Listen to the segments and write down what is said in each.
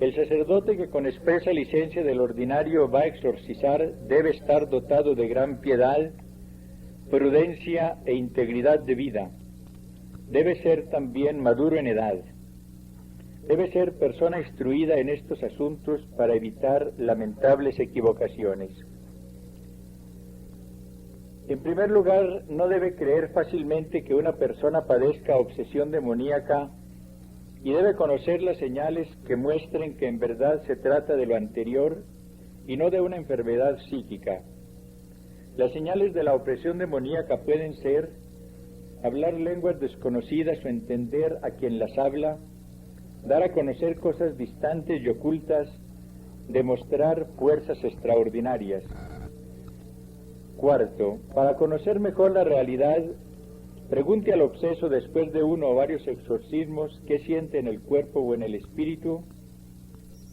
El sacerdote que con expresa licencia del ordinario va a exorcizar debe estar dotado de gran piedad, prudencia e integridad de vida. Debe ser también maduro en edad. Debe ser persona instruida en estos asuntos para evitar lamentables equivocaciones. En primer lugar, no debe creer fácilmente que una persona padezca obsesión demoníaca y debe conocer las señales que muestren que en verdad se trata de lo anterior y no de una enfermedad psíquica. Las señales de la opresión demoníaca pueden ser hablar lenguas desconocidas o entender a quien las habla, dar a conocer cosas distantes y ocultas, demostrar fuerzas extraordinarias. Cuarto, para conocer mejor la realidad, pregunte al obseso después de uno o varios exorcismos qué siente en el cuerpo o en el espíritu,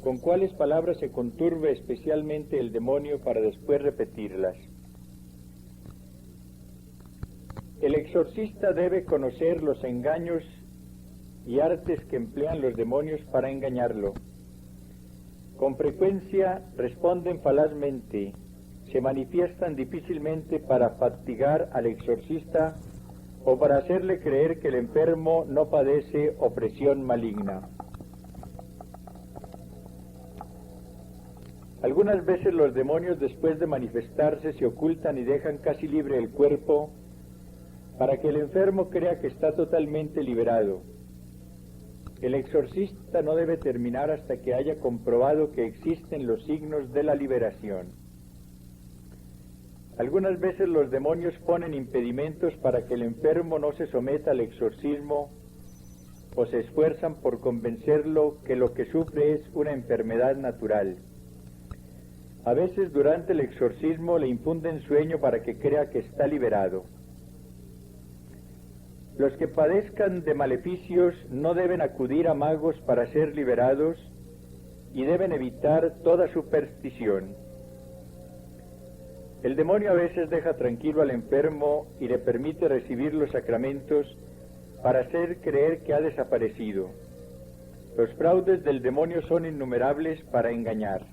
con cuáles palabras se conturbe especialmente el demonio para después repetirlas. El exorcista debe conocer los engaños y artes que emplean los demonios para engañarlo. Con frecuencia responden falazmente, se manifiestan difícilmente para fatigar al exorcista o para hacerle creer que el enfermo no padece opresión maligna. Algunas veces los demonios, después de manifestarse, se ocultan y dejan casi libre el cuerpo para que el enfermo crea que está totalmente liberado. El exorcista no debe terminar hasta que haya comprobado que existen los signos de la liberación. Algunas veces los demonios ponen impedimentos para que el enfermo no se someta al exorcismo o se esfuerzan por convencerlo que lo que sufre es una enfermedad natural. A veces durante el exorcismo le infunden sueño para que crea que está liberado. Los que padezcan de maleficios no deben acudir a magos para ser liberados y deben evitar toda superstición. El demonio a veces deja tranquilo al enfermo y le permite recibir los sacramentos para hacer creer que ha desaparecido. Los fraudes del demonio son innumerables para engañar.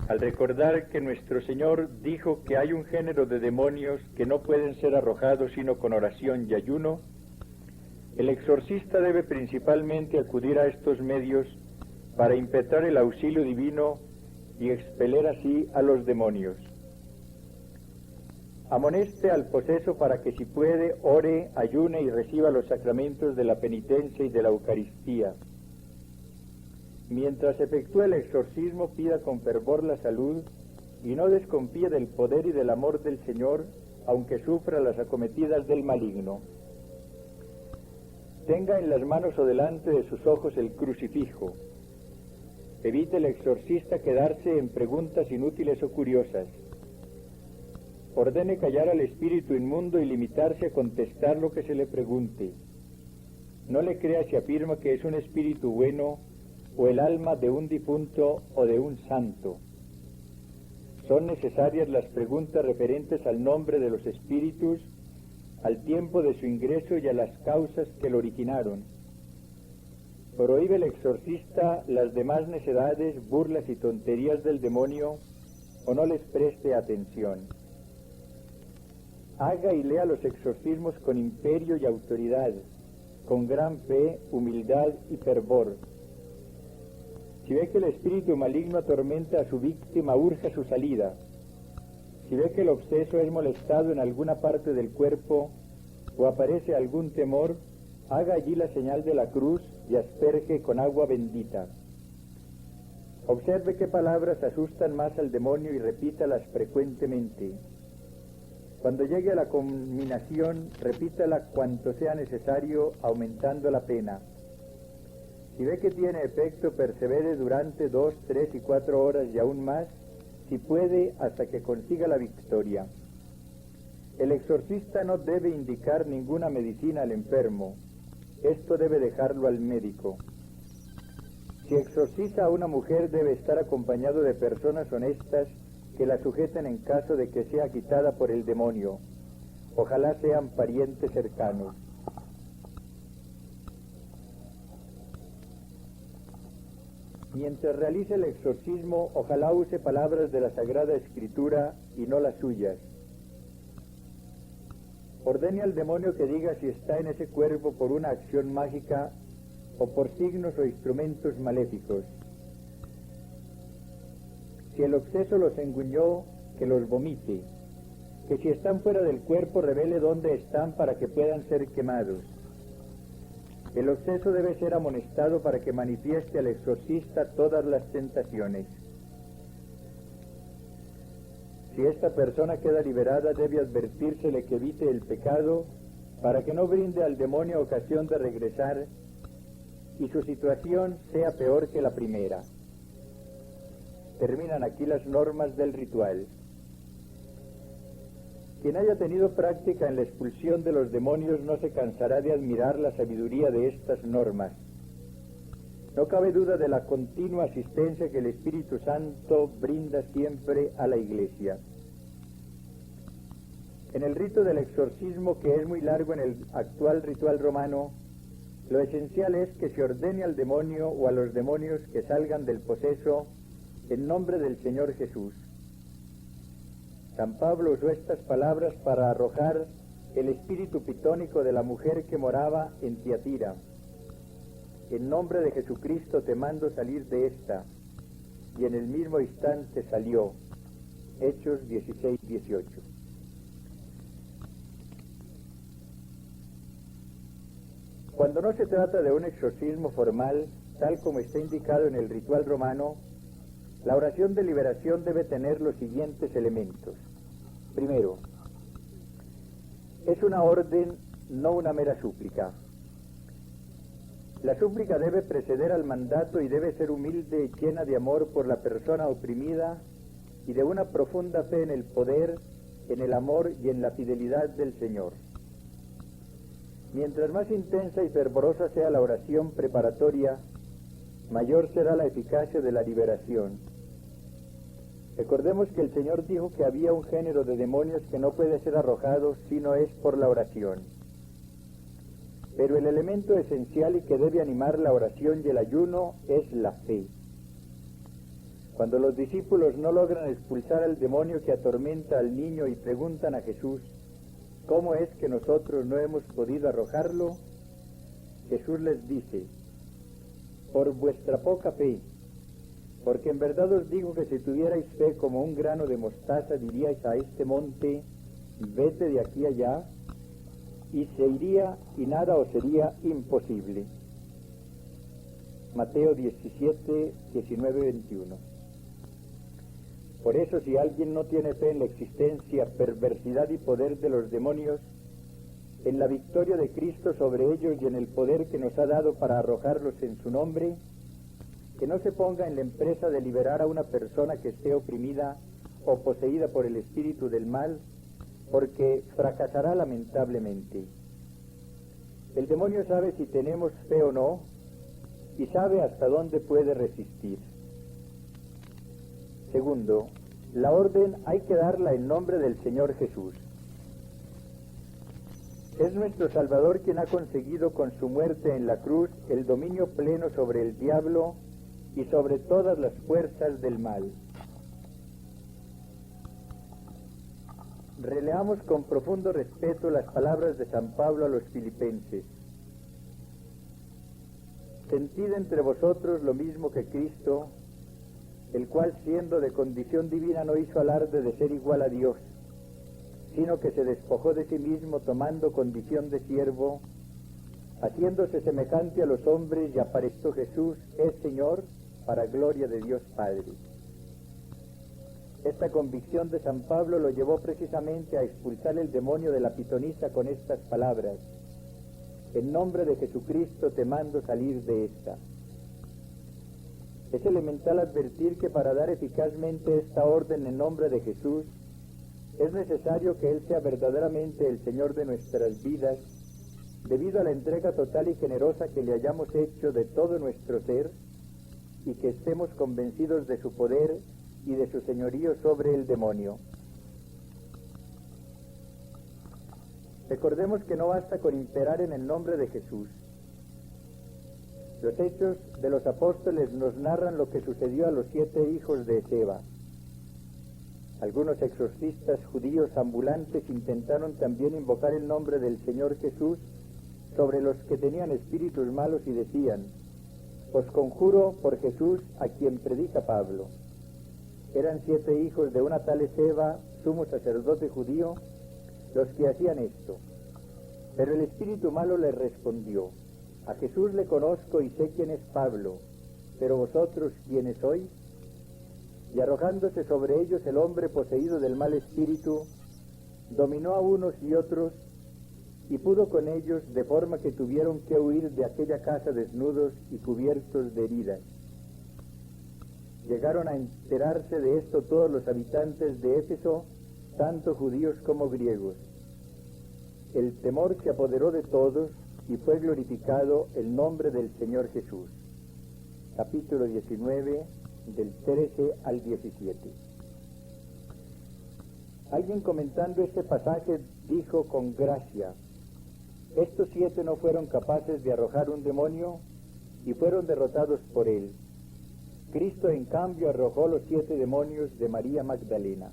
Al recordar que nuestro Señor dijo que hay un género de demonios que no pueden ser arrojados sino con oración y ayuno, el exorcista debe principalmente acudir a estos medios para impetrar el auxilio divino y expeler así a los demonios. Amoneste al poseso para que si puede, ore, ayune y reciba los sacramentos de la penitencia y de la Eucaristía. Mientras efectúa el exorcismo, pida con fervor la salud y no desconfíe del poder y del amor del Señor, aunque sufra las acometidas del maligno. Tenga en las manos o delante de sus ojos el crucifijo. Evite el exorcista quedarse en preguntas inútiles o curiosas. Ordene callar al espíritu inmundo y limitarse a contestar lo que se le pregunte. No le crea si afirma que es un espíritu bueno o el alma de un difunto o de un santo. Son necesarias las preguntas referentes al nombre de los espíritus, al tiempo de su ingreso y a las causas que lo originaron. Prohíbe el exorcista las demás necedades, burlas y tonterías del demonio o no les preste atención. Haga y lea los exorcismos con imperio y autoridad, con gran fe, humildad y fervor. Si ve que el espíritu maligno atormenta a su víctima, urja su salida. Si ve que el obseso es molestado en alguna parte del cuerpo o aparece algún temor, haga allí la señal de la cruz y asperge con agua bendita. Observe qué palabras asustan más al demonio y repítalas frecuentemente. Cuando llegue a la culminación, repítala cuanto sea necesario, aumentando la pena. Si ve que tiene efecto, persevere durante 2, 3 y 4 horas y aún más, si puede, hasta que consiga la victoria. El exorcista no debe indicar ninguna medicina al enfermo. Esto debe dejarlo al médico. Si exorciza a una mujer, debe estar acompañado de personas honestas que la sujeten en caso de que sea quitada por el demonio. Ojalá sean parientes cercanos. Mientras realice el exorcismo, ojalá use palabras de la Sagrada Escritura y no las suyas. Ordene al demonio que diga si está en ese cuerpo por una acción mágica o por signos o instrumentos maléficos. Si el obseso los engulló, que los vomite. Que si están fuera del cuerpo, revele dónde están para que puedan ser quemados. El obseso debe ser amonestado para que manifieste al exorcista todas las tentaciones. Si esta persona queda liberada, debe advertírsele que evite el pecado para que no brinde al demonio ocasión de regresar y su situación sea peor que la primera. Terminan aquí las normas del ritual. Quien haya tenido práctica en la expulsión de los demonios no se cansará de admirar la sabiduría de estas normas. No cabe duda de la continua asistencia que el Espíritu Santo brinda siempre a la Iglesia. En el rito del exorcismo, que es muy largo en el actual ritual romano, lo esencial es que se ordene al demonio o a los demonios que salgan del poseso en nombre del Señor Jesús. San Pablo usó estas palabras para arrojar el espíritu pitónico de la mujer que moraba en Tiatira. En nombre de Jesucristo te mando salir de esta. Y en el mismo instante salió. Hechos 16:18. Cuando no se trata de un exorcismo formal, tal como está indicado en el ritual romano, la oración de liberación debe tener los siguientes elementos. Primero, es una orden, no una mera súplica. La súplica debe preceder al mandato y debe ser humilde y llena de amor por la persona oprimida y de una profunda fe en el poder, en el amor y en la fidelidad del Señor. Mientras más intensa y fervorosa sea la oración preparatoria, mayor será la eficacia de la liberación. Recordemos que el Señor dijo que había un género de demonios que no puede ser arrojado si no es por la oración. Pero el elemento esencial y que debe animar la oración y el ayuno es la fe. Cuando los discípulos no logran expulsar al demonio que atormenta al niño y preguntan a Jesús, ¿cómo es que nosotros no hemos podido arrojarlo? Jesús les dice, por vuestra poca fe, porque en verdad os digo que si tuvierais fe como un grano de mostaza, diríais a este monte, vete de aquí allá, y se iría y nada os sería imposible. Mateo 17, 19, 21. Por eso, si alguien no tiene fe en la existencia, perversidad y poder de los demonios, en la victoria de Cristo sobre ellos y en el poder que nos ha dado para arrojarlos en su nombre, que no se ponga en la empresa de liberar a una persona que esté oprimida o poseída por el espíritu del mal, porque fracasará lamentablemente. El demonio sabe si tenemos fe o no, y sabe hasta dónde puede resistir. Segundo, la orden hay que darla en nombre del Señor Jesús. Es nuestro Salvador quien ha conseguido con su muerte en la cruz el dominio pleno sobre el diablo y sobre todas las fuerzas del mal. Releamos con profundo respeto las palabras de San Pablo a los filipenses. Sentid entre vosotros lo mismo que Cristo, el cual siendo de condición divina no hizo alarde de ser igual a Dios, sino que se despojó de sí mismo tomando condición de siervo, haciéndose semejante a los hombres, y apareció Jesús, es Señor, para gloria de Dios Padre. Esta convicción de San Pablo lo llevó precisamente a expulsar el demonio de la pitonisa con estas palabras: en nombre de Jesucristo te mando salir de esta. Es elemental advertir que para dar eficazmente esta orden en nombre de Jesús, es necesario que Él sea verdaderamente el Señor de nuestras vidas, debido a la entrega total y generosa que le hayamos hecho de todo nuestro ser, y que estemos convencidos de su poder y de su señorío sobre el demonio. Recordemos que no basta con imperar en el nombre de Jesús. Los hechos de los apóstoles nos narran lo que sucedió a los 7 hijos de Esceva. Algunos exorcistas judíos ambulantes intentaron también invocar el nombre del Señor Jesús sobre los que tenían espíritus malos y decían: os conjuro por Jesús a quien predica Pablo. Eran 7 hijos de una tal Esceva, sumo sacerdote judío, los que hacían esto. Pero el espíritu malo les respondió: a Jesús le conozco y sé quién es Pablo, pero vosotros, ¿quiénes sois? Y arrojándose sobre ellos el hombre poseído del mal espíritu, dominó a unos y otros, y pudo con ellos, de forma que tuvieron que huir de aquella casa desnudos y cubiertos de heridas. Llegaron a enterarse de esto todos los habitantes de Éfeso, tanto judíos como griegos. El temor se apoderó de todos y fue glorificado el nombre del Señor Jesús. Capítulo 19, del 13 al 17. Alguien comentando este pasaje dijo con gracia: estos 7 no fueron capaces de arrojar un demonio y fueron derrotados por él. Cristo, en cambio, arrojó los 7 demonios de María Magdalena.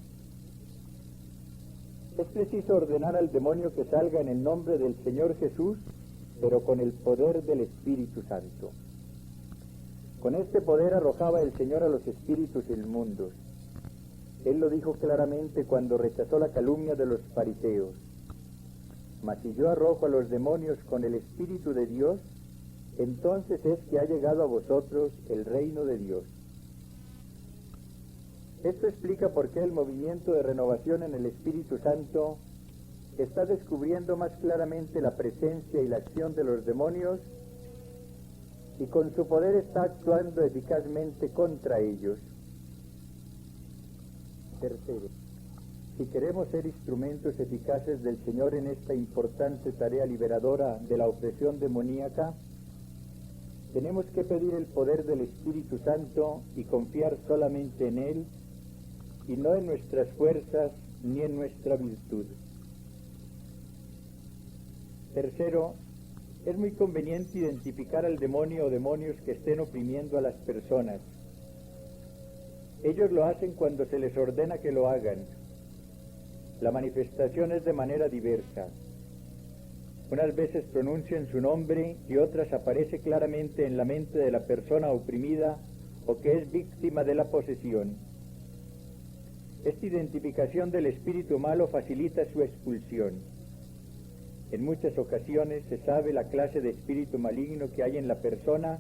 Es preciso ordenar al demonio que salga en el nombre del Señor Jesús, pero con el poder del Espíritu Santo. Con este poder arrojaba el Señor a los espíritus inmundos. Él lo dijo claramente cuando rechazó la calumnia de los fariseos: mas si yo arrojo a los demonios con el Espíritu de Dios, entonces es que ha llegado a vosotros el reino de Dios. Esto explica por qué el movimiento de renovación en el Espíritu Santo está descubriendo más claramente la presencia y la acción de los demonios, y con su poder está actuando eficazmente contra ellos. Tercero, si queremos ser instrumentos eficaces del Señor en esta importante tarea liberadora de la opresión demoníaca, tenemos que pedir el poder del Espíritu Santo y confiar solamente en Él, y no en nuestras fuerzas ni en nuestra virtud. Tercero, es muy conveniente identificar al demonio o demonios que estén oprimiendo a las personas. Ellos lo hacen cuando se les ordena que lo hagan. La manifestación es de manera diversa. Unas veces pronuncian su nombre y otras aparece claramente en la mente de la persona oprimida o que es víctima de la posesión. Esta identificación del espíritu malo facilita su expulsión. En muchas ocasiones se sabe la clase de espíritu maligno que hay en la persona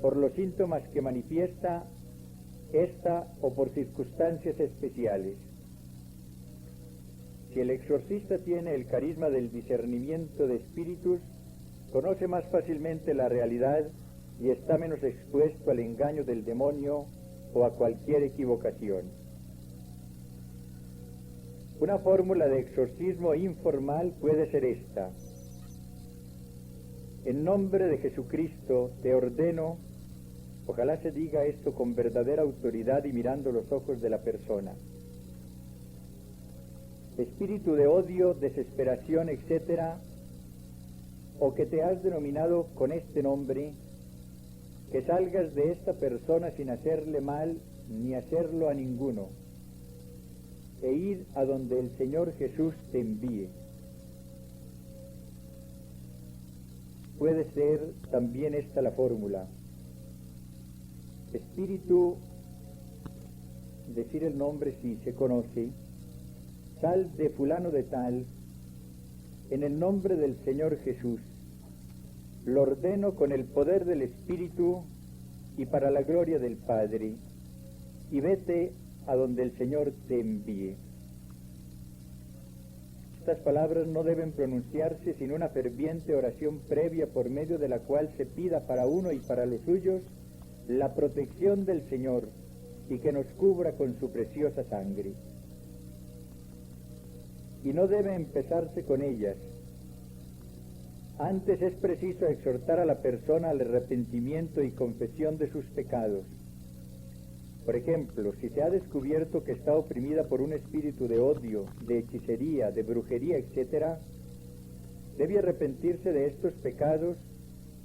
por los síntomas que manifiesta esta o por circunstancias especiales. Si el exorcista tiene el carisma del discernimiento de espíritus, conoce más fácilmente la realidad y está menos expuesto al engaño del demonio o a cualquier equivocación. Una fórmula de exorcismo informal puede ser esta: en nombre de Jesucristo te ordeno. Ojalá se diga esto con verdadera autoridad y mirando los ojos de la persona: espíritu de odio, desesperación, etc., o que te has denominado con este nombre, que salgas de esta persona sin hacerle mal ni hacerlo a ninguno, e ir a donde el Señor Jesús te envíe. Puede ser también esta la fórmula: espíritu, decir el nombre si se conoce, sal de fulano de tal, en el nombre del Señor Jesús, lo ordeno con el poder del Espíritu y para la gloria del Padre, y vete a donde el Señor te envíe. Estas palabras no deben pronunciarse sin una ferviente oración previa por medio de la cual se pida para uno y para los suyos la protección del Señor y que nos cubra con su preciosa sangre. Y no debe empezarse con ellas. Antes es preciso exhortar a la persona al arrepentimiento y confesión de sus pecados. Por ejemplo, si se ha descubierto que está oprimida por un espíritu de odio, de hechicería, de brujería, etc., debe arrepentirse de estos pecados,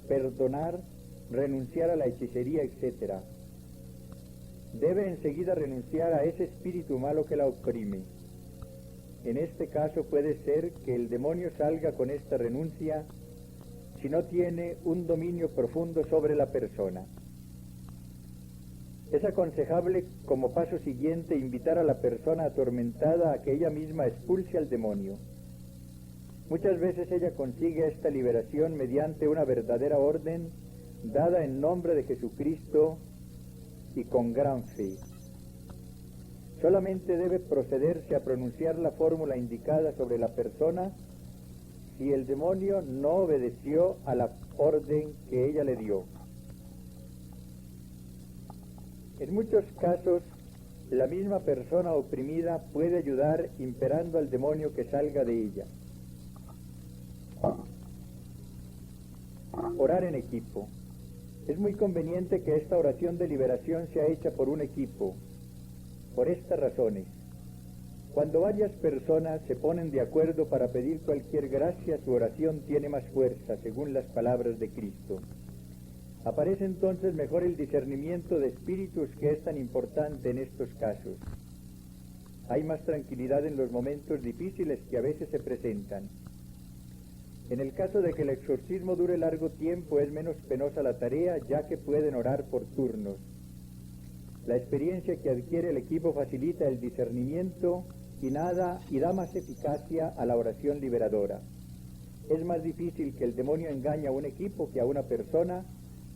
perdonar renunciar a la hechicería, etc. Debe enseguida renunciar a ese espíritu malo que la oprime. En este caso puede ser que el demonio salga con esta renuncia si no tiene un dominio profundo sobre la persona. Es aconsejable como paso siguiente invitar a la persona atormentada a que ella misma expulse al demonio. Muchas veces ella consigue esta liberación mediante una verdadera orden dada en nombre de Jesucristo y con gran fe. Solamente debe procederse a pronunciar la fórmula indicada sobre la persona si el demonio no obedeció a la orden que ella le dio. En muchos casos, la misma persona oprimida puede ayudar imperando al demonio que salga de ella. Orar en equipo. Es muy conveniente que esta oración de liberación sea hecha por un equipo, por estas razones. Cuando varias personas se ponen de acuerdo para pedir cualquier gracia, su oración tiene más fuerza, según las palabras de Cristo. Aparece entonces mejor el discernimiento de espíritus, que es tan importante en estos casos. Hay más tranquilidad en los momentos difíciles que a veces se presentan. En el caso de que el exorcismo dure largo tiempo, es menos penosa la tarea, ya que pueden orar por turnos. La experiencia que adquiere el equipo facilita el discernimiento y da más eficacia a la oración liberadora. Es más difícil que el demonio engañe a un equipo que a una persona,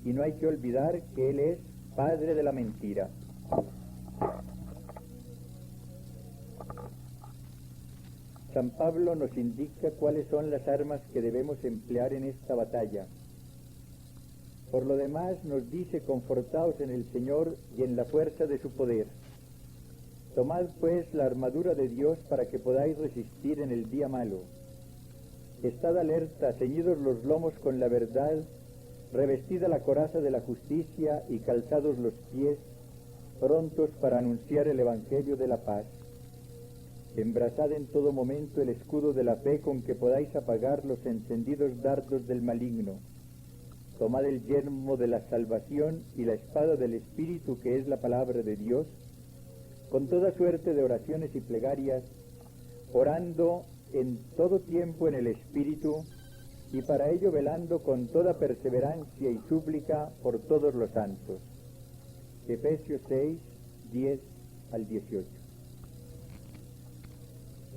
y no hay que olvidar que él es padre de la mentira. San Pablo nos indica cuáles son las armas que debemos emplear en esta batalla. Por lo demás nos dice: confortaos en el Señor y en la fuerza de su poder. Tomad pues la armadura de Dios para que podáis resistir en el día malo. Estad alerta, ceñidos los lomos con la verdad, revestida la coraza de la justicia y calzados los pies, prontos para anunciar el Evangelio de la paz. Embrazad en todo momento el escudo de la fe, con que podáis apagar los encendidos dardos del maligno. Tomad el yelmo de la salvación y la espada del Espíritu, que es la palabra de Dios, con toda suerte de oraciones y plegarias, orando en todo tiempo en el Espíritu, y para ello velando con toda perseverancia y súplica por todos los santos. Efesios 6, 10 al 18.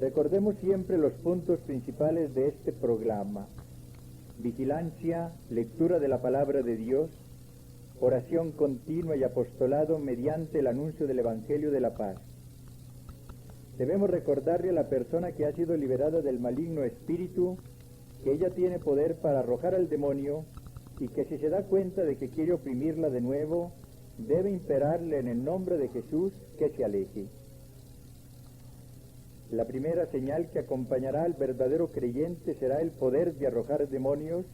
Recordemos siempre los puntos principales de este programa: vigilancia, lectura de la palabra de Dios, oración continua y apostolado mediante el anuncio del Evangelio de la paz. Debemos recordarle a la persona que ha sido liberada del maligno espíritu que ella tiene poder para arrojar al demonio, y que si se da cuenta de que quiere oprimirla de nuevo, debe imperarle en el nombre de Jesús que se aleje. La primera señal que acompañará al verdadero creyente será el poder de arrojar demonios,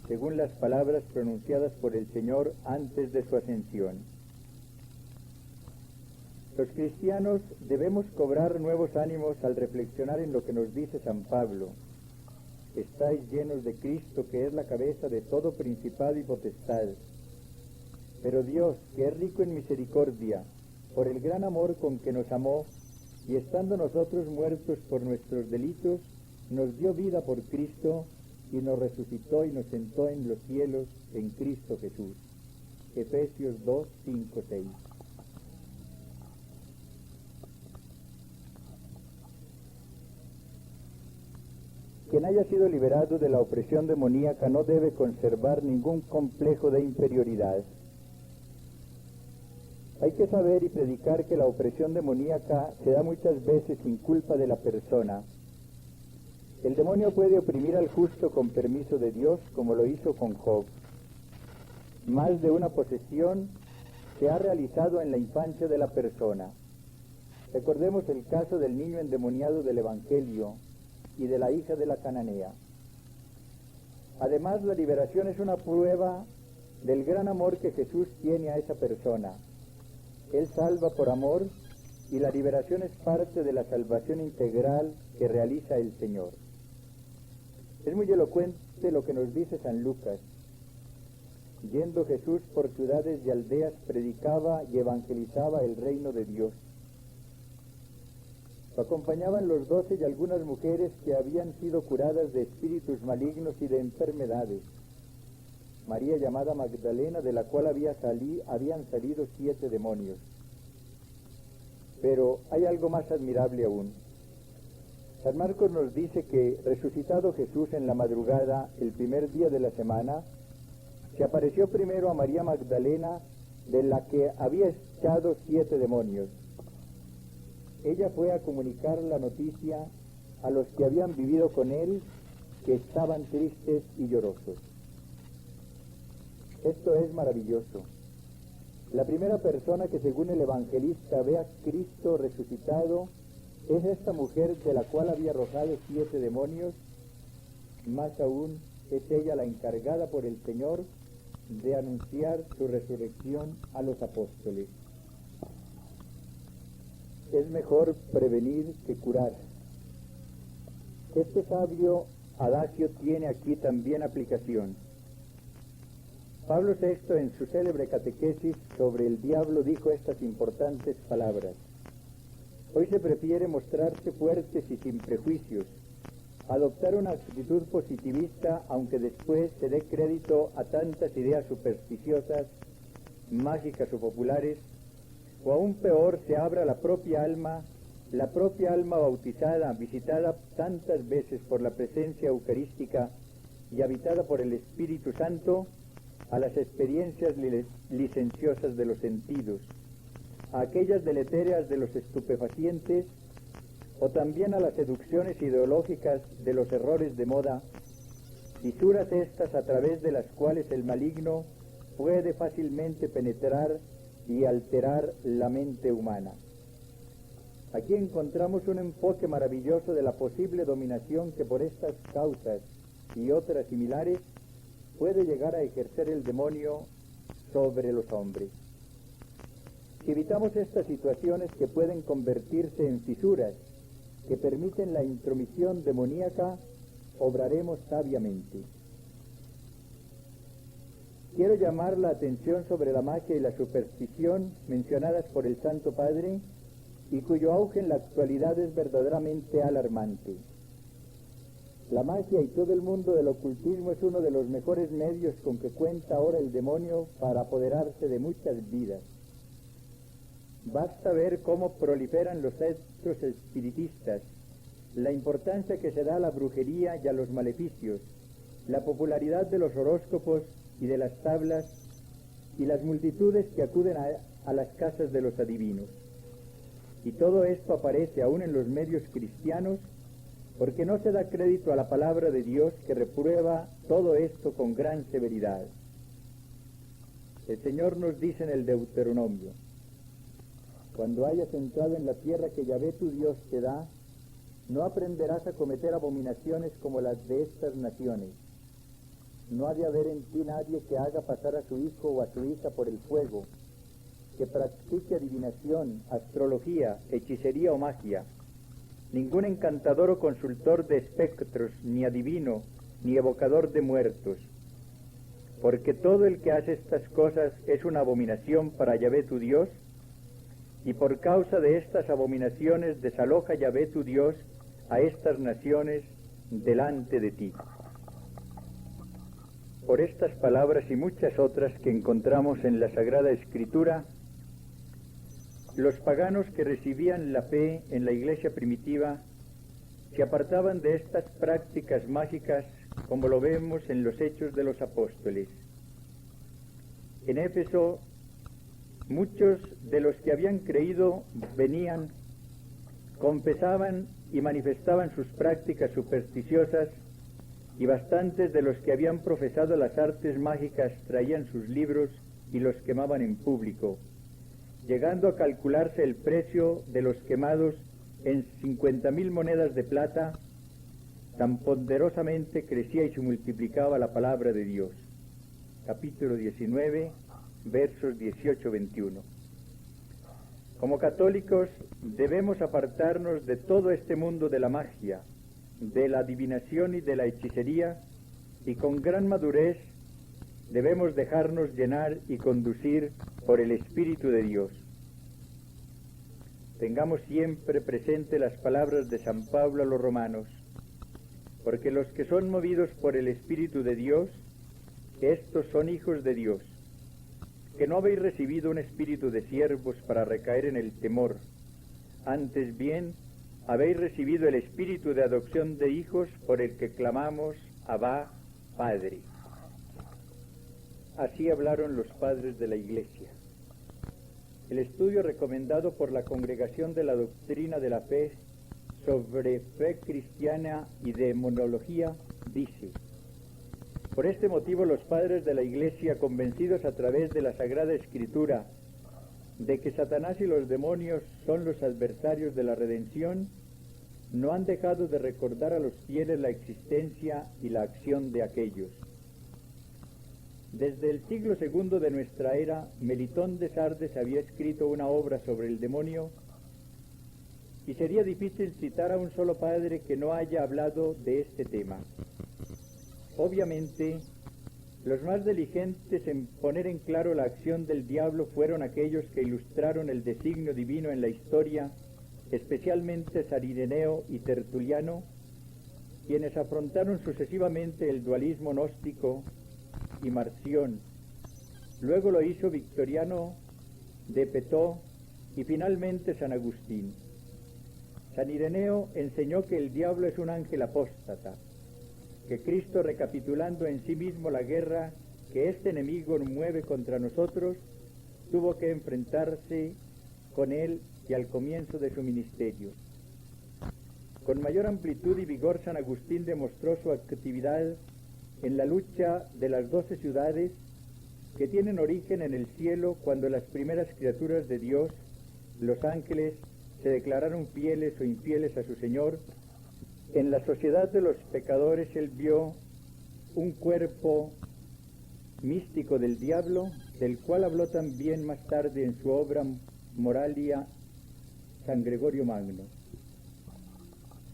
según las palabras pronunciadas por el Señor antes de su ascensión. Los cristianos debemos cobrar nuevos ánimos al reflexionar en lo que nos dice San Pablo: estáis llenos de Cristo, que es la cabeza de todo principado y potestad. Pero Dios, que es rico en misericordia, por el gran amor con que nos amó, y estando nosotros muertos por nuestros delitos, nos dio vida por Cristo, y nos resucitó y nos sentó en los cielos en Cristo Jesús. Efesios 2, 5, 6. Quien haya sido liberado de la opresión demoníaca no debe conservar ningún complejo de inferioridad. Hay que saber y predicar que la opresión demoníaca se da muchas veces sin culpa de la persona. El demonio puede oprimir al justo con permiso de Dios, como lo hizo con Job. Más de una posesión se ha realizado en la infancia de la persona. Recordemos el caso del niño endemoniado del Evangelio y de la hija de la cananea. Además, la liberación es una prueba del gran amor que Jesús tiene a esa persona. Él salva por amor, y la liberación es parte de la salvación integral que realiza el Señor. Es muy elocuente lo que nos dice San Lucas: Yendo Jesús por ciudades y aldeas, predicaba y evangelizaba el reino de Dios. Lo acompañaban los 12 y algunas mujeres que habían sido curadas de espíritus malignos y de enfermedades. María llamada Magdalena, de la cual habían salido 7 demonios. Pero hay algo más admirable aún. San Marcos nos dice que, resucitado Jesús en la madrugada, el primer día de la semana, se apareció primero a María Magdalena, de la que había echado 7 demonios. Ella fue a comunicar la noticia a los que habían vivido con él, que estaban tristes y llorosos. Esto es maravilloso. La primera persona que, según el evangelista, ve a Cristo resucitado es esta mujer de la cual había arrojado 7 demonios. Más aún, es ella la encargada por el Señor de anunciar su resurrección a los apóstoles. Es mejor prevenir que curar. Este sabio adagio tiene aquí también aplicación. Pablo VI, en su célebre catequesis sobre el diablo, dijo estas importantes palabras: hoy se prefiere mostrarse fuertes y sin prejuicios, adoptar una actitud positivista, aunque después se dé crédito a tantas ideas supersticiosas, mágicas o populares, o aún peor, se abra la propia alma bautizada, visitada tantas veces por la presencia eucarística y habitada por el Espíritu Santo, a las experiencias licenciosas de los sentidos, a aquellas deletéreas de los estupefacientes, o también a las seducciones ideológicas de los errores de moda, fisuras estas a través de las cuales el maligno puede fácilmente penetrar y alterar la mente humana. Aquí encontramos un enfoque maravilloso de la posible dominación que por estas causas y otras similares puede llegar a ejercer el demonio sobre los hombres. Si evitamos estas situaciones que pueden convertirse en fisuras que permiten la intromisión demoníaca, obraremos sabiamente. Quiero llamar la atención sobre la magia y la superstición mencionadas por el Santo Padre y cuyo auge en la actualidad es verdaderamente alarmante. La magia y todo el mundo del ocultismo es uno de los mejores medios con que cuenta ahora el demonio para apoderarse de muchas vidas. Basta ver cómo proliferan los centros espiritistas, la importancia que se da a la brujería y a los maleficios, la popularidad de los horóscopos y de las tablas, y las multitudes que acuden a las casas de los adivinos. Y todo esto aparece aún en los medios cristianos, porque no se da crédito a la palabra de Dios, que reprueba todo esto con gran severidad. El Señor nos dice en el Deuteronomio: cuando hayas entrado en la tierra que Yahvé tu Dios te da, no aprenderás a cometer abominaciones como las de estas naciones. No ha de haber en ti nadie que haga pasar a su hijo o a su hija por el fuego, que practique adivinación, astrología, hechicería o magia. Ningún encantador o consultor de espectros, ni adivino, ni evocador de muertos. Porque todo el que hace estas cosas es una abominación para Yahvé tu Dios, y por causa de estas abominaciones desaloja Yahvé tu Dios a estas naciones delante de ti. Por estas palabras y muchas otras que encontramos en la Sagrada Escritura, los paganos que recibían la fe en la iglesia primitiva se apartaban de estas prácticas mágicas, como lo vemos en los Hechos de los Apóstoles. En Éfeso, muchos de los que habían creído venían, confesaban y manifestaban sus prácticas supersticiosas, y bastantes de los que habían profesado las artes mágicas traían sus libros y los quemaban en público, llegando a calcularse el precio de los quemados en 50,000 monedas de plata. Tan ponderosamente crecía y se multiplicaba la palabra de Dios. Capítulo 19, versos 18-21. Como católicos debemos apartarnos de todo este mundo de la magia, de la adivinación y de la hechicería, y con gran madurez debemos dejarnos llenar y conducir por el Espíritu de Dios. Tengamos siempre presente las palabras de San Pablo a los romanos, porque los que son movidos por el Espíritu de Dios, estos son hijos de Dios, que no habéis recibido un espíritu de siervos para recaer en el temor, antes bien habéis recibido el espíritu de adopción de hijos por el que clamamos, Abba, Padre. Así hablaron los padres de la Iglesia. El estudio recomendado por la Congregación de la Doctrina de la Fe sobre fe cristiana y demonología dice: por este motivo los padres de la Iglesia, convencidos a través de la Sagrada Escritura de que Satanás y los demonios son los adversarios de la redención, no han dejado de recordar a los fieles la existencia y la acción de aquellos. Desde el siglo II de nuestra era, Melitón de Sardes había escrito una obra sobre el demonio, y sería difícil citar a un solo padre que no haya hablado de este tema. Obviamente, los más diligentes en poner en claro la acción del diablo fueron aquellos que ilustraron el designio divino en la historia, especialmente San Ireneo y Tertuliano, quienes afrontaron sucesivamente el dualismo gnóstico y Marción. Luego lo hizo Victoriano de Petó y finalmente San Agustín. San Ireneo enseñó que el diablo es un ángel apóstata, que Cristo, recapitulando en sí mismo la guerra que este enemigo mueve contra nosotros, tuvo que enfrentarse con él y al comienzo de su ministerio. Con mayor amplitud y vigor, San Agustín demostró su actividad en la lucha de las 12 ciudades que tienen origen en el cielo, cuando las primeras criaturas de Dios, los ángeles, se declararon fieles o infieles a su Señor. En la sociedad de los pecadores él vio un cuerpo místico del diablo, del cual habló también más tarde en su obra Moralia San Gregorio Magno.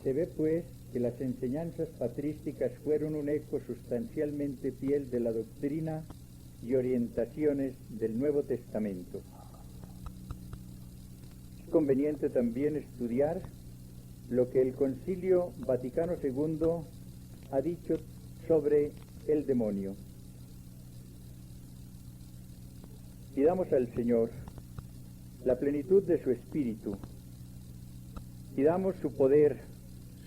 Se ve pues que las enseñanzas patrísticas fueron un eco sustancialmente fiel de la doctrina y orientaciones del Nuevo Testamento. Es conveniente también estudiar lo que el Concilio Vaticano II ha dicho sobre el demonio. Pidamos al Señor la plenitud de su Espíritu, pidamos su poder,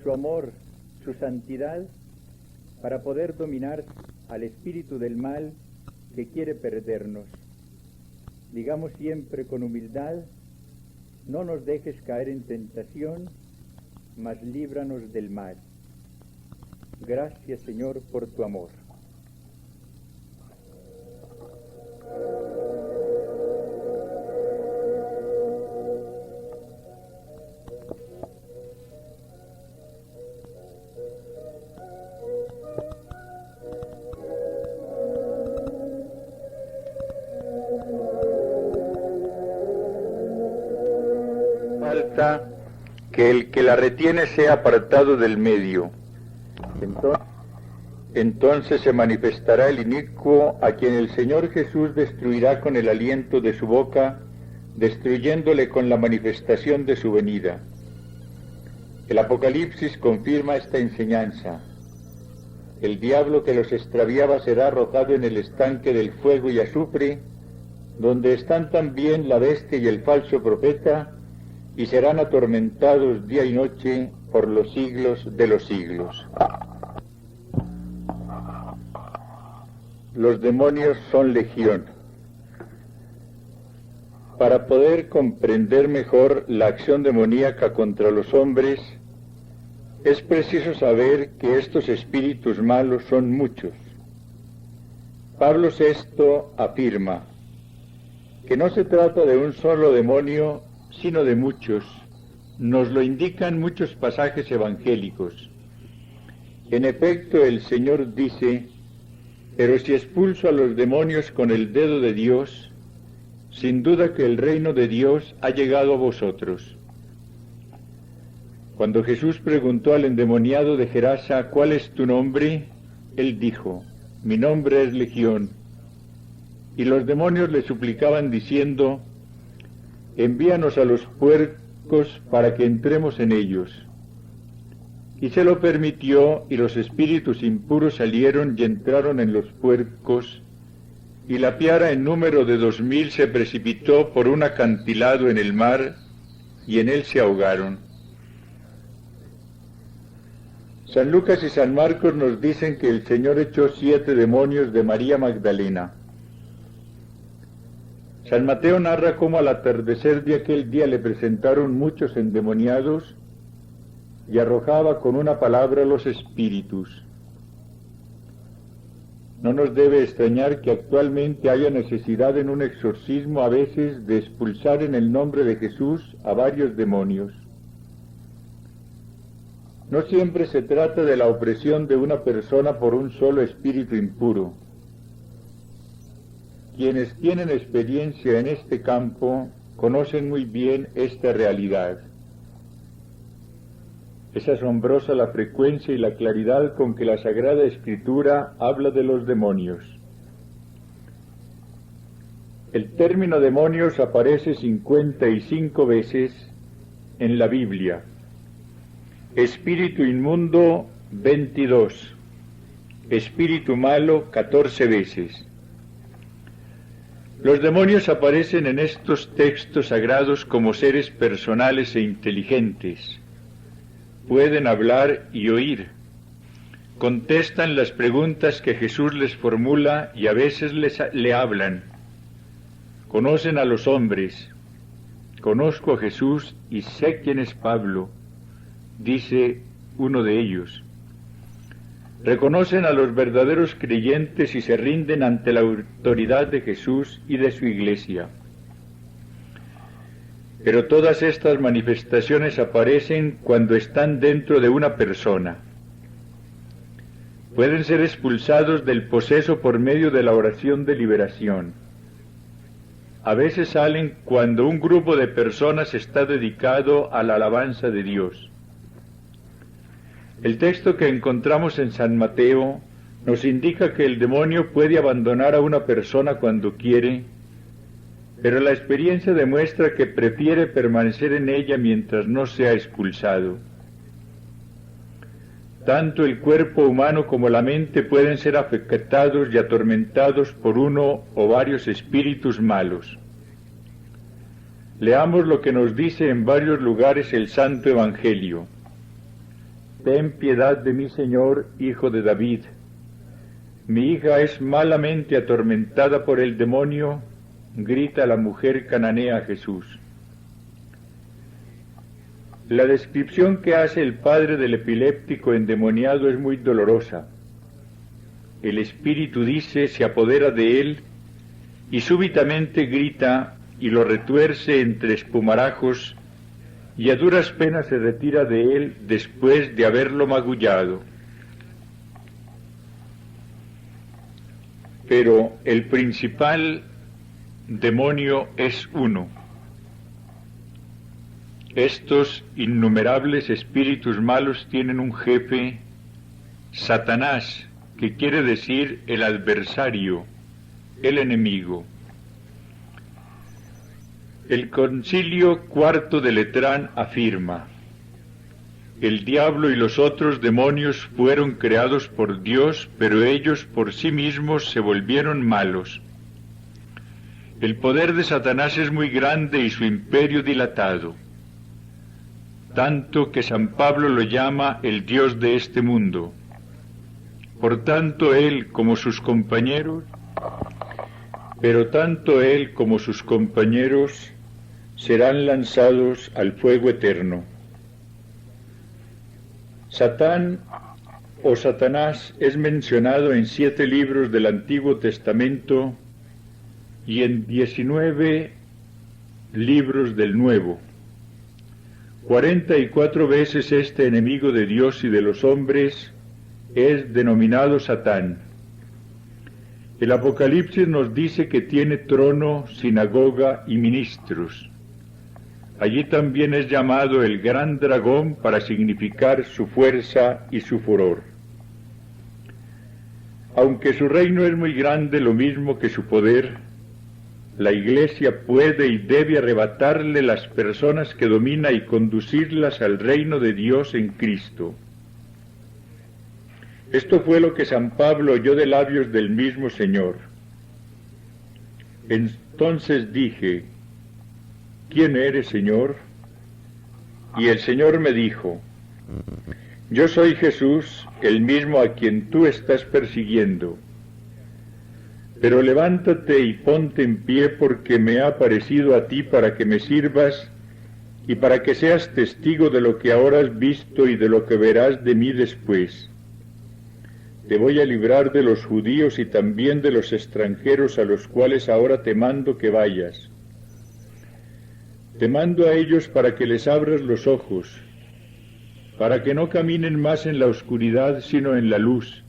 su amor, su santidad, para poder dominar al espíritu del mal que quiere perdernos. Digamos siempre con humildad: no nos dejes caer en tentación, mas líbranos del mal. Gracias, Señor, por tu amor. Falta que el que la retiene sea apartado del medio. Entonces se manifestará el inicuo, a quien el Señor Jesús destruirá con el aliento de su boca, destruyéndole con la manifestación de su venida. El Apocalipsis confirma esta enseñanza. El diablo que los extraviaba será arrojado en el estanque del fuego y azufre, donde están también la bestia y el falso profeta, y serán atormentados día y noche por los siglos de los siglos. Los demonios son legión. Para poder comprender mejor la acción demoníaca contra los hombres, es preciso saber que estos espíritus malos son muchos. Pablo VI afirma que no se trata de un solo demonio, sino de muchos. Nos lo indican muchos pasajes evangélicos. En efecto, el Señor dice: pero si expulso a los demonios con el dedo de Dios, sin duda que el reino de Dios ha llegado a vosotros. Cuando Jesús preguntó al endemoniado de Gerasa: ¿cuál es tu nombre?, él dijo: mi nombre es Legión, y los demonios le suplicaban diciendo: envíanos a los puercos para que entremos en ellos. Y se lo permitió, y los espíritus impuros salieron y entraron en los puercos, y la piara en número de 2000 se precipitó por un acantilado en el mar, y en él se ahogaron. San Lucas y San Marcos nos dicen que el Señor echó 7 demonios de María Magdalena. San Mateo narra cómo al atardecer de aquel día le presentaron muchos endemoniados y arrojaba con una palabra los espíritus. No nos debe extrañar que actualmente haya necesidad en un exorcismo a veces de expulsar en el nombre de Jesús a varios demonios. No siempre se trata de la opresión de una persona por un solo espíritu impuro. Quienes tienen experiencia en este campo conocen muy bien esta realidad. Es asombrosa la frecuencia y la claridad con que la Sagrada Escritura habla de los demonios. El término demonios aparece 55 veces en la Biblia. Espíritu inmundo, 22. Espíritu malo, 14 veces. Los demonios aparecen en estos textos sagrados como seres personales e inteligentes. Pueden hablar y oír. Contestan las preguntas que Jesús les formula y a veces le hablan. Conocen a los hombres. Conozco a Jesús y sé quién es Pablo, dice uno de ellos. Reconocen a los verdaderos creyentes y se rinden ante la autoridad de Jesús y de su Iglesia. Pero todas estas manifestaciones aparecen cuando están dentro de una persona. Pueden ser expulsados del poseso por medio de la oración de liberación. A veces salen cuando un grupo de personas está dedicado a la alabanza de Dios. El texto que encontramos en San Mateo nos indica que el demonio puede abandonar a una persona cuando quiere, pero la experiencia demuestra que prefiere permanecer en ella mientras no sea expulsado. Tanto el cuerpo humano como la mente pueden ser afectados y atormentados por uno o varios espíritus malos. Leamos lo que nos dice en varios lugares el Santo Evangelio. Ten piedad de mí, Señor, Hijo de David. Mi hija es malamente atormentada por el demonio, grita la mujer cananea a Jesús. La descripción que hace el padre del epiléptico endemoniado es muy dolorosa. El espíritu, dice, se apodera de él y súbitamente grita y lo retuerce entre espumarajos y a duras penas se retira de él después de haberlo magullado. Pero el principal demonio es uno. Estos innumerables espíritus malos tienen un jefe, Satanás, que quiere decir el adversario, el enemigo. El Concilio Cuarto de Letrán afirma: el diablo y los otros demonios fueron creados por Dios, pero ellos por sí mismos se volvieron malos. El poder de Satanás es muy grande y su imperio dilatado, tanto que San Pablo lo llama el Dios de este mundo. Por tanto, él como sus compañeros, serán lanzados al fuego eterno. Satán o Satanás es mencionado en 7 libros del Antiguo Testamento y en 19 libros del Nuevo. 44 veces este enemigo de Dios y de los hombres es denominado Satán. El Apocalipsis nos dice que tiene trono, sinagoga y ministros. Allí también es llamado el gran dragón para significar su fuerza y su furor. Aunque su reino es muy grande, lo mismo que su poder, la Iglesia puede y debe arrebatarle las personas que domina y conducirlas al reino de Dios en Cristo. Esto fue lo que San Pablo oyó de labios del mismo Señor. Entonces dije: ¿Quién eres, Señor? Y el Señor me dijo: Yo soy Jesús, el mismo a quien tú estás persiguiendo. Pero levántate y ponte en pie, porque me ha aparecido a ti para que me sirvas y para que seas testigo de lo que ahora has visto y de lo que verás de mí después. Te voy a librar de los judíos y también de los extranjeros, a los cuales ahora te mando que vayas. Te mando a ellos para que les abras los ojos, para que no caminen más en la oscuridad sino en la luz,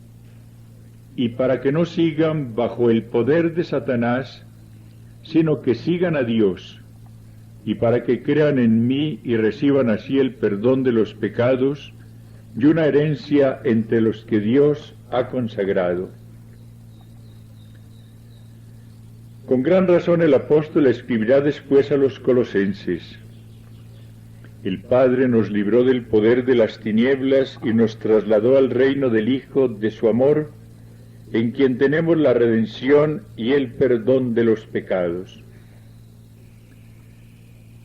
y para que no sigan bajo el poder de Satanás, sino que sigan a Dios, y para que crean en mí y reciban así el perdón de los pecados y una herencia entre los que Dios ha consagrado. Con gran razón el apóstol escribirá después a los colosenses: El Padre nos libró del poder de las tinieblas y nos trasladó al reino del Hijo de su amor, en quien tenemos la redención y el perdón de los pecados.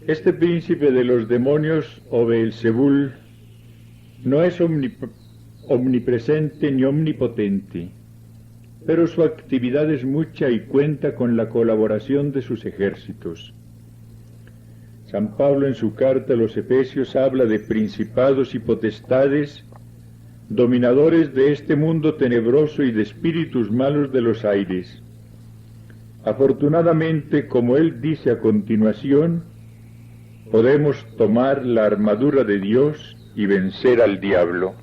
Este príncipe de los demonios, o Beelzebul, no es omnipresente ni omnipotente, pero su actividad es mucha y cuenta con la colaboración de sus ejércitos. San Pablo en su carta a los Efesios habla de principados y potestades, dominadores de este mundo tenebroso y de espíritus malos de los aires. Afortunadamente, como él dice a continuación, podemos tomar la armadura de Dios y vencer al diablo.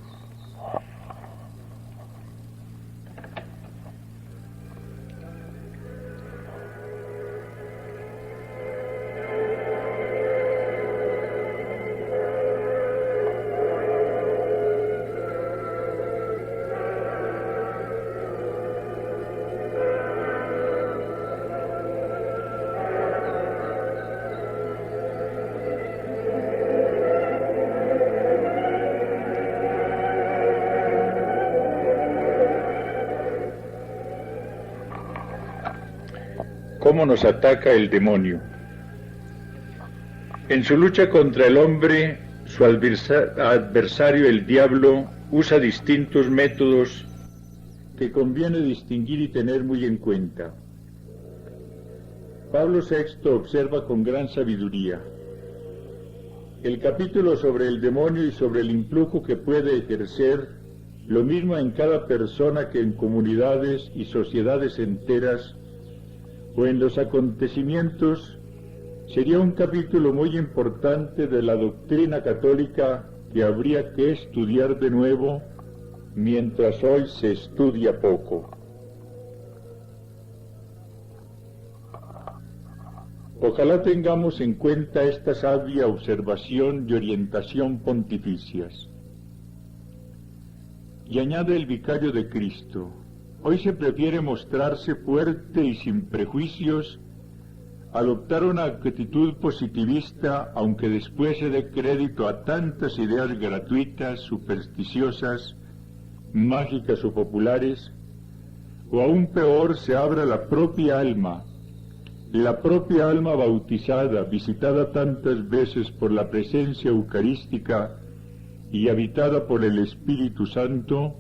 ¿Cómo nos ataca el demonio? En su lucha contra el hombre, su adversario, el diablo, usa distintos métodos que conviene distinguir y tener muy en cuenta. Pablo VI observa con gran sabiduría: el capítulo sobre el demonio y sobre el influjo que puede ejercer, lo mismo en cada persona que en comunidades y sociedades enteras, o en los acontecimientos, sería un capítulo muy importante de la doctrina católica que habría que estudiar de nuevo, mientras hoy se estudia poco. Ojalá tengamos en cuenta esta sabia observación y orientación pontificias. Y añade el vicario de Cristo: hoy se prefiere mostrarse fuerte y sin prejuicios, adoptar una actitud positivista, aunque después se dé crédito a tantas ideas gratuitas, supersticiosas, mágicas o populares, o aún peor, se abra la propia alma bautizada, visitada tantas veces por la presencia eucarística y habitada por el Espíritu Santo,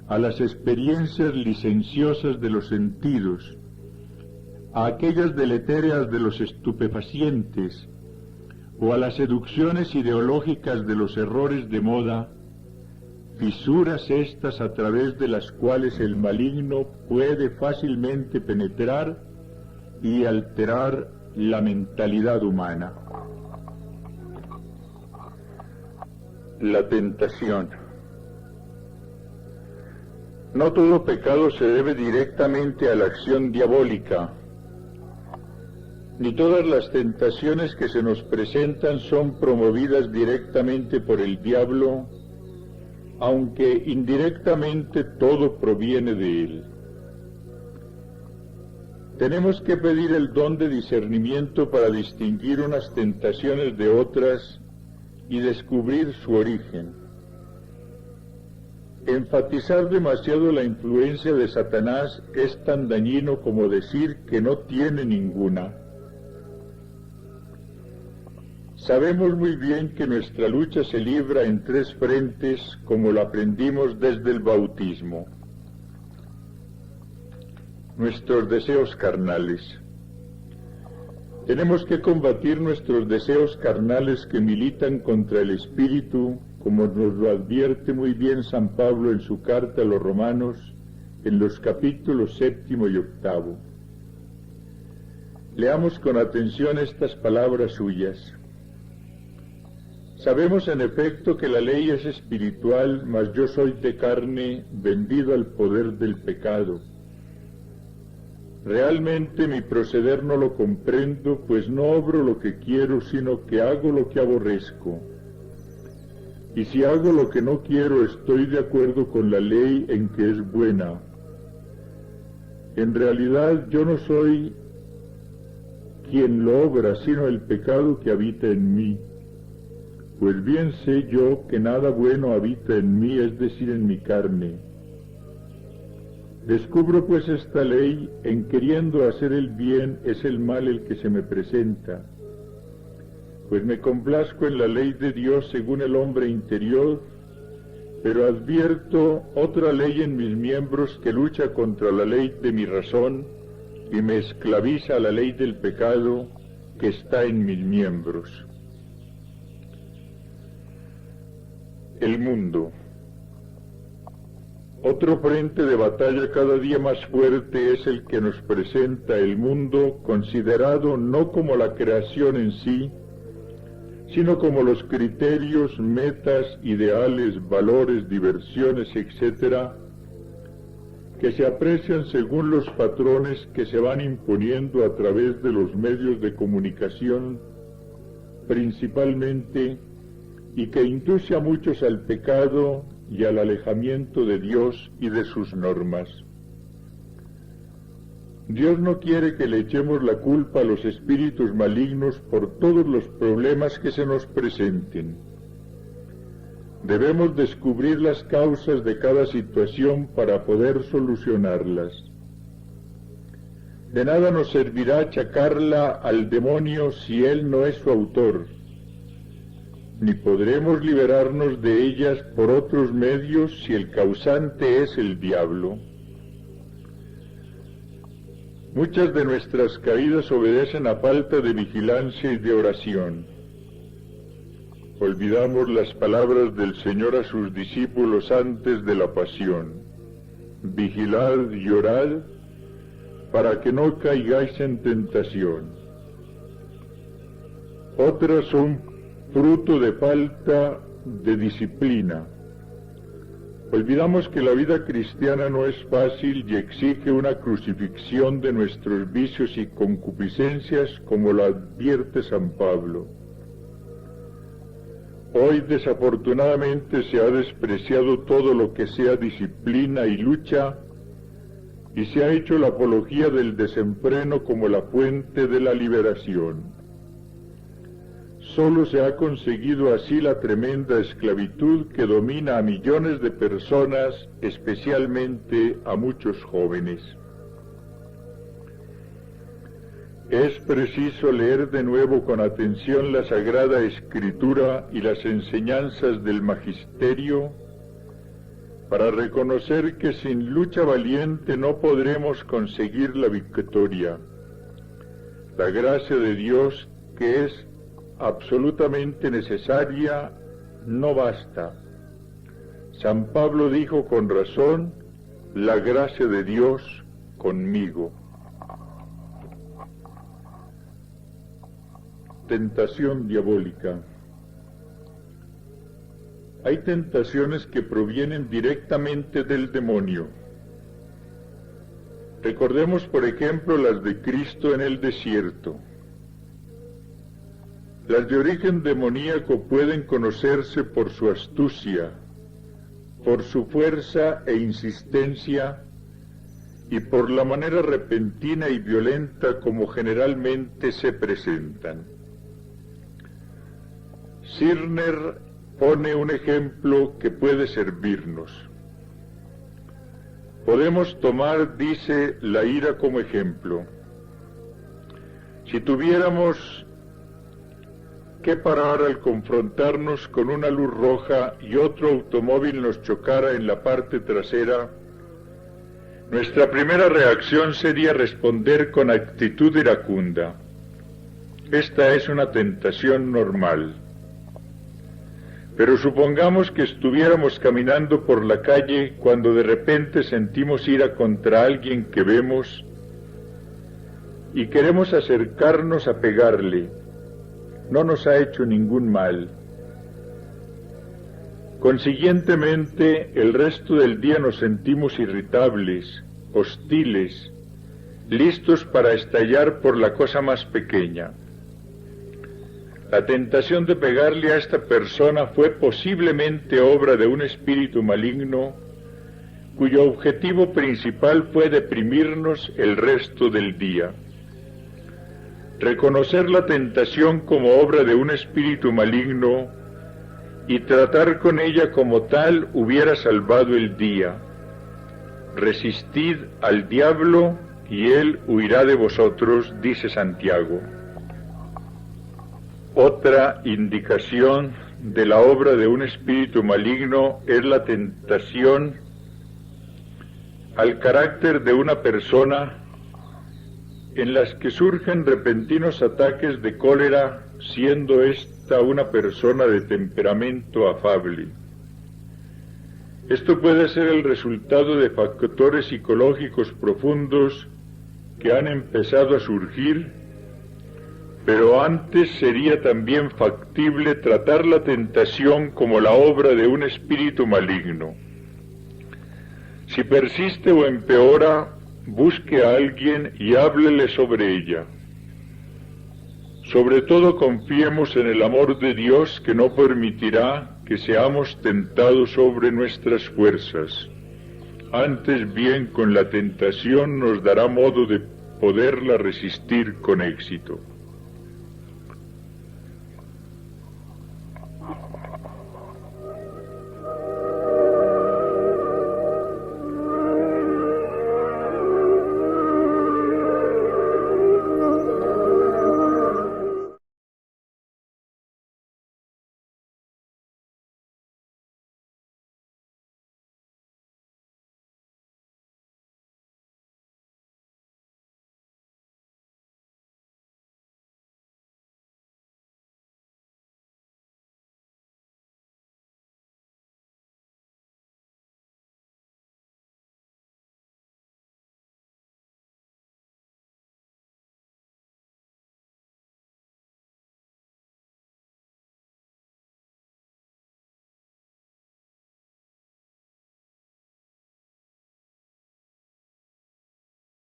a las experiencias licenciosas de los sentidos, a aquellas deletéreas de los estupefacientes, o a las seducciones ideológicas de los errores de moda, fisuras estas a través de las cuales el maligno puede fácilmente penetrar y alterar la mentalidad humana. La tentación. No todo pecado se debe directamente a la acción diabólica, ni todas las tentaciones que se nos presentan son promovidas directamente por el diablo, aunque indirectamente todo proviene de él. Tenemos que pedir el don de discernimiento para distinguir unas tentaciones de otras y descubrir su origen. Enfatizar demasiado la influencia de Satanás es tan dañino como decir que no tiene ninguna. Sabemos muy bien que nuestra lucha se libra en tres frentes, como lo aprendimos desde el bautismo. Nuestros deseos carnales. Tenemos que combatir nuestros deseos carnales que militan contra el Espíritu, como nos lo advierte muy bien San Pablo en su carta a los Romanos, en los capítulos 7 y 8. Leamos con atención estas palabras suyas. Sabemos en efecto que la ley es espiritual, mas yo soy de carne, vendido al poder del pecado. Realmente mi proceder no lo comprendo, pues no obro lo que quiero, sino que hago lo que aborrezco. Y si hago lo que no quiero, estoy de acuerdo con la ley en que es buena. En realidad yo no soy quien lo obra, sino el pecado que habita en mí. Pues bien sé yo que nada bueno habita en mí, es decir, en mi carne. Descubro pues esta ley, en queriendo hacer el bien es el mal el que se me presenta. Pues me complazco en la ley de Dios según el hombre interior, pero advierto otra ley en mis miembros que lucha contra la ley de mi razón y me esclaviza a la ley del pecado que está en mis miembros. El mundo. Otro frente de batalla cada día más fuerte es el que nos presenta el mundo, considerado no como la creación en sí, sino como los criterios, metas, ideales, valores, diversiones, etc., que se aprecian según los patrones que se van imponiendo a través de los medios de comunicación, principalmente, y que induce a muchos al pecado y al alejamiento de Dios y de sus normas. Dios no quiere que le echemos la culpa a los espíritus malignos por todos los problemas que se nos presenten. Debemos descubrir las causas de cada situación para poder solucionarlas. De nada nos servirá achacarla al demonio si él no es su autor, ni podremos liberarnos de ellas por otros medios si el causante es el diablo. Muchas de nuestras caídas obedecen a falta de vigilancia y de oración. Olvidamos las palabras del Señor a sus discípulos antes de la pasión. Vigilad y orad para que no caigáis en tentación. Otras son fruto de falta de disciplina. Olvidamos que la vida cristiana no es fácil y exige una crucifixión de nuestros vicios y concupiscencias, como lo advierte San Pablo. Hoy desafortunadamente se ha despreciado todo lo que sea disciplina y lucha, y se ha hecho la apología del desenfreno como la fuente de la liberación. Solo se ha conseguido así la tremenda esclavitud que domina a millones de personas, especialmente a muchos jóvenes. Es preciso leer de nuevo con atención la Sagrada Escritura y las enseñanzas del Magisterio para reconocer que sin lucha valiente no podremos conseguir la victoria. La gracia de Dios, que es absolutamente necesaria, no basta. San Pablo dijo con razón: la gracia de Dios conmigo. Tentación diabólica. Hay tentaciones que provienen directamente del demonio. Recordemos, por ejemplo, las de Cristo en el desierto. Las de origen demoníaco pueden conocerse por su astucia, por su fuerza e insistencia, y por la manera repentina y violenta como generalmente se presentan. Sirner pone un ejemplo que puede servirnos. Podemos tomar, dice, la ira como ejemplo. Si tuviéramos que parar al confrontarnos con una luz roja y otro automóvil nos chocara en la parte trasera, nuestra primera reacción sería responder con actitud iracunda. Esta es una tentación normal. Pero supongamos que estuviéramos caminando por la calle cuando de repente sentimos ira contra alguien que vemos y queremos acercarnos a pegarle. No nos ha hecho ningún mal. Consiguientemente, el resto del día nos sentimos irritables, hostiles, listos para estallar por la cosa más pequeña. La tentación de pegarle a esta persona fue posiblemente obra de un espíritu maligno cuyo objetivo principal fue deprimirnos el resto del día. Reconocer la tentación como obra de un espíritu maligno y tratar con ella como tal hubiera salvado el día. Resistid al diablo y él huirá de vosotros, dice Santiago. Otra indicación de la obra de un espíritu maligno es la tentación al carácter de una persona en las que surgen repentinos ataques de cólera, siendo esta una persona de temperamento afable. Esto puede ser el resultado de factores psicológicos profundos que han empezado a surgir, pero antes sería también factible tratar la tentación como la obra de un espíritu maligno. Si persiste o empeora, busque a alguien y háblele sobre ella. Sobre todo confiemos en el amor de Dios que no permitirá que seamos tentados sobre nuestras fuerzas. Antes bien, con la tentación nos dará modo de poderla resistir con éxito.